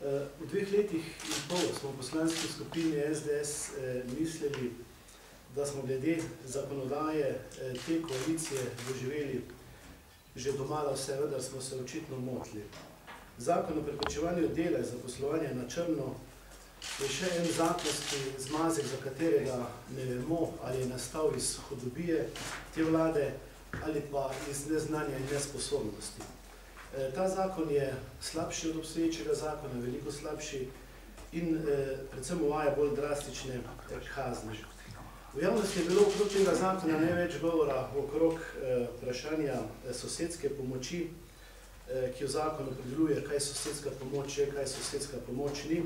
V 2 letih in pol smo v poslanski skupini SDS mislili, da smo glede zakonodaje te koalicije doživeli že domala vse, vendar smo se očitno motili. Zakon o preprečevanju dela in zaposlovanja na črno je še en zakonski zmazek, za katerega ne vemo, ali je nastal iz hudobije te vlade ali pa iz neznanja in nesposobnosti. Ta zakon je slabši od obstoječega zakona, veliko slabši in predvsem uvaja bolj drastične kazni. V javnosti je bilo okrog tega zakona največ govora okrog vprašanja sosedske pomoči, ki v zakonu opredeljuje, kaj sosedska pomoč je, kaj sosedska pomoč ni.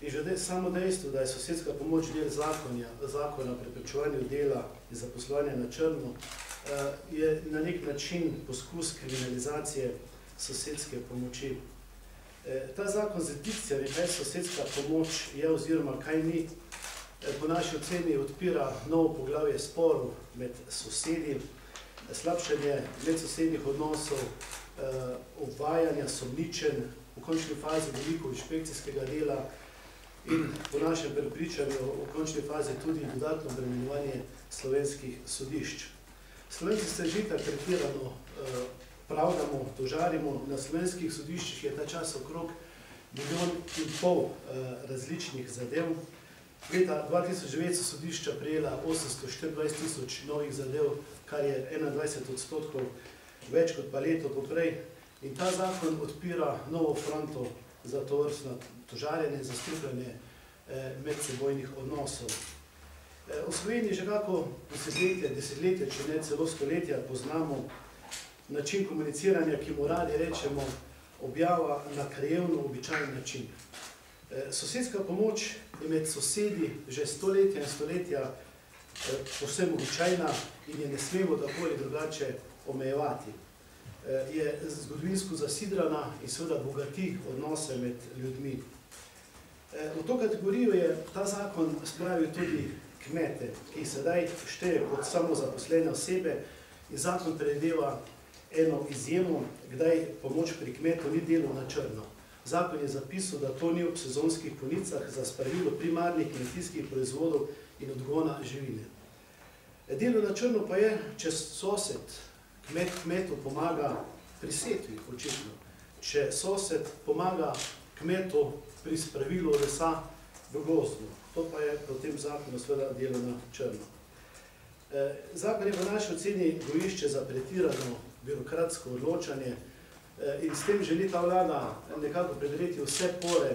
In že samo dejstvo, da je sosedska pomoč del zakona o preprečevanju dela in zaposlovanja na črno, je na nek način poskus kriminalizacije sosedske pomoči. Ta zakon z dikcijami, kaj sosedska pomoč je oziroma kaj ni, po naši oceni odpira novo poglavje sporov med sosedi, slabšanje medsosednih odnosov, obvajanja, sumničenj, v končni fazi veliko inšpekcijskega dela in po našem prepričanju v končni fazi tudi dodatno obremenjevanje slovenskih sodišč. Slovenci se že tako pretirano pravdamo, tožarimo, na slovenskih sodiščih je ta čas okrog 1,5 milijona različnih zadev. Leta 2009 so sodišča prejela 824 000 novih zadev, kar je 21% več kot pa leto poprej. In ta zakon odpira novo fronto za tovrstno tožarjenje in zastrupljanje medsebojnih odnosov. V Sloveniji že kako desetletje, če ne celo stoletja, poznamo način komuniciranja, ki mu radi rečemo objava na krajevno običajen način. Sosedska pomoč je med sosedi že stoletja in stoletja povsem običajna in je ne smemo tako ali drugače omejevati. Je zgodovinsko zasidrana in seveda bogati odnose med ljudmi. V to kategorijo je ta zakon spravil tudi kmete, ki sedaj šteje kot samozaposlene osebe in zakon predvideva eno izjemo, kdaj pomoč pri kmetu ni delo na črno. Zakon je zapisal, da to ni ob sezonskih konicah za spravilo primarnih kmetijskih proizvodov in odgona živine. Delo na črno pa je, če sosed kmetu pomaga pri setvi, očitno. Če sosed pomaga kmetu pri spravilu lesa v gozdu. To pa je po tem zakonu seveda delo na črno. Zakon je v naši oceni gojišče za pretirano birokratsko odločanje in s tem želi ta vlada nekako predreti vse pore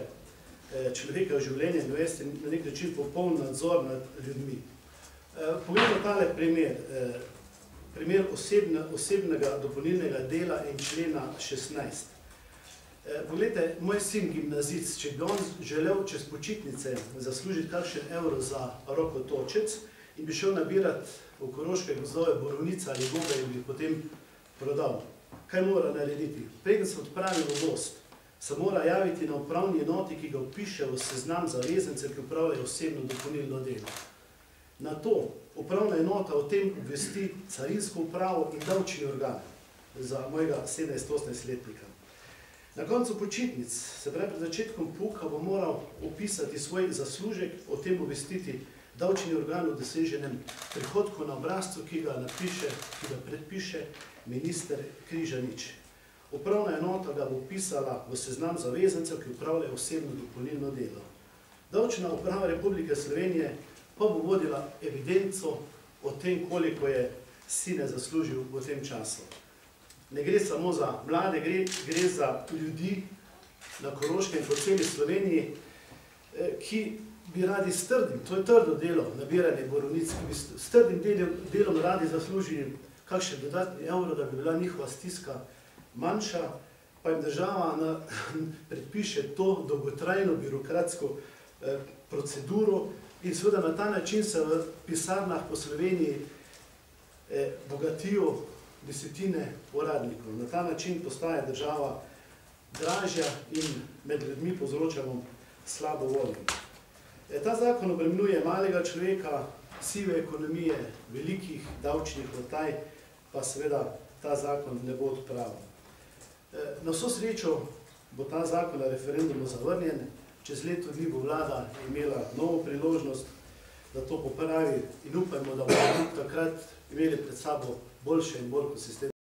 človeka v življenju in uvesti na nek način popoln nadzor nad ljudmi. Poglejmo tale primer. Primer osebnega dopolnilnega dela in člena 16. Poglejte, moj sin gimnazic, če bi on želel čez počitnice zaslužiti kakšen evro za rokotočec in bi šel nabirati v koroške gozdove borovnice ali gobe in bi potem prodal. Kaj mora narediti? Preden se odpravi v gozd, se mora javiti na upravni enoti, ki ga vpiše v seznam zavezance, ki upravljajo osebno dopolnilno delo. Na to upravna enota o tem obvesti carinsko upravo in davčni organ za mojega 17-18-letnika. Na koncu počitnic, se pravi pred začetkom pouka, bo moral opisati svoj zaslužek, o tem obvestiti davčni organ o doseženem prihodku na obrazcu, ki ga predpiše minister Križanič. Upravna enota ga bo vpisala v seznam zavezancev, ki upravljajo osebno dopolnilno delo. Davčna uprava Republike Slovenije pa bo vodila evidenco o tem, koliko je sine zaslužil v tem času. Ne gre samo za mlade, gre za ljudi na Koroškem in po celi Sloveniji, ki bi radi s trdim, to je trdo delo, nabiranje borovnic, ki bi s trdim delom radi zaslužili kakšen dodatni evro, da bi bila njihova stiska manjša, pa jim država predpiše to dolgotrajno birokratsko proceduro in seveda na ta način se v pisarnah po Sloveniji bogatijo desetine uradnikov. Na ta način postaja država dražja in med ljudmi povzročamo slabo voljo. Ta zakon obremenjuje malega človeka, sive ekonomije, velikih davčnih utaj, pa seveda ta zakon ne bo odpravil. Na vso srečo bo ta zakon na referendumu zavrnjen, čez leto dni bo vlada imela novo priložnost, da to popravi in upajmo, da bomo takrat imeli pred sabo boljše in bolj konsistentne.